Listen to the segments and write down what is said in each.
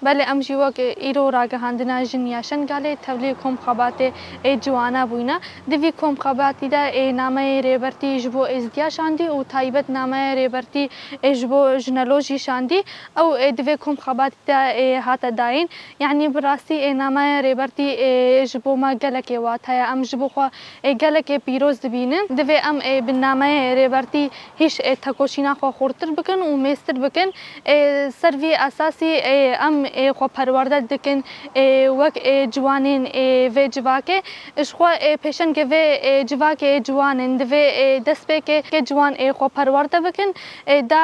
بله ام جیوک ایرو راگهاندنا جنیا شنگاله تبلی کم خبات جوانا بوینا دوی کم خباتی دا نامه ریبرتی جبو ازدیا شاندی و تایبت نامه ریبرتی جبو جنلوجی شاندی او دوی کم خباتی دا هات داین يعني براسي نامه ریبرتی جبو ما گلک واتایا ام جبو خوا گلک پیروز دبینن دوی ام بالنامه ریبرتی هیچ تکوشینا خوا خورتر بکن و میستر بکن سروی اساسی ام خو پرورده دکن وک جوانین و جواکه اشخوا پیشن که و جواکه جوانین دو دست به که جوان خو پرورده بکن دا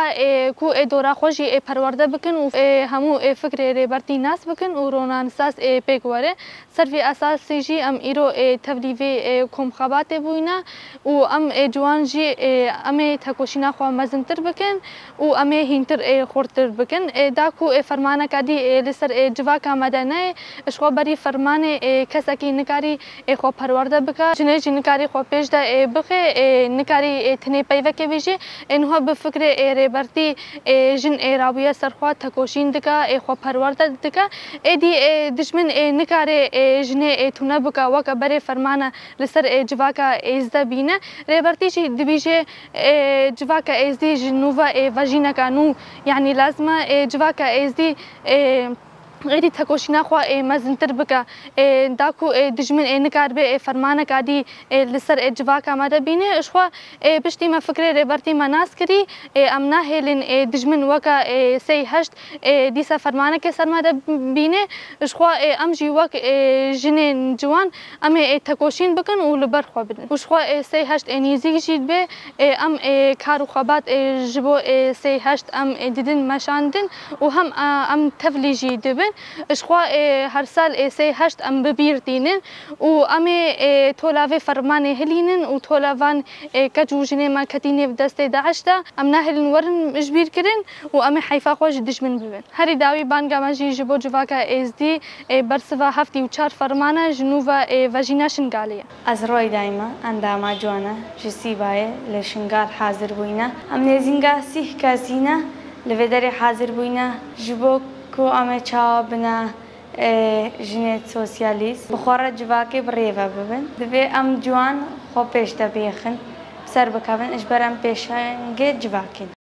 کو دورا خوشی پرورده بکن و همو فکر ریبرتی ناس بکن و رونان ساس پیگواره سروی اساسی جی ام ایرو تبلیغ کم خبات بوینا و ام جوان جی ام تکوشینا خو مزنتر بکن و ام هینتر خورتر بکن دا کو فرمانه کدی لسر جواکا مدنه اشخوا بری فرمان کسکی نکاری خو پرورده بکا جنه نکاری خو پیش ده بخه نکاری تنه پیوه که ویجه انها بفکر ریبرتی جن راویه سرخوا تکوشین دکا خو پرورده دکا ایدی دشمن نکاری جنه تونه بکا وکا بری فرمانه لسر جواکا ازده بینه ریبرتی چی دبیجه جواکا ازدی جنوبا واجینا کانو يعني لازمه جواكا ازدي غيري تكوشينا خوا مزنتر بكا داكو دجمن نكار بي فرمانه كادي لسر جواكا مادا بينه اشخوا بشتي ما فكري ريبرتي ما ناس كري امنا هيلن دجمن وكا سي هشت ديسا فرمانه كسر مادا بينه اشخوا ام جي وك جنين جوان ام تكوشين بكن ولبر خوا بدن اشخوا سي هشت نيزي جيد بي ام كارو خبات جبو سي هشت ام ددن مشاندن وهم ام تفليجي دبن اشخوا هر سال سي هشت ام ببيرتينن و ام تولاوي فرمانه هلينن و تولاوان كجوجنه ما كتينه بدست داعش دا ام ناهلن ورن مجبير كرن و ام حيفا خوش دشمن ببن هري داوي بانگا ماجي جبو جواكا اس دي برسوا هفتي و 4 فرمانه جنوبا واجينا شنغاليه از روي دايما انداما جوانا جسيباي لشنغال حاضر بوينا ام نزينغا سيح كاسينا لفدري حاضر بوينا جبو کو ام چا بنا جنت سوسیالیست بخوره جواکی بریوا ببن دوی ام جوان خو پیش دبیخن سر بکن اجبارم پیشنگ جواکین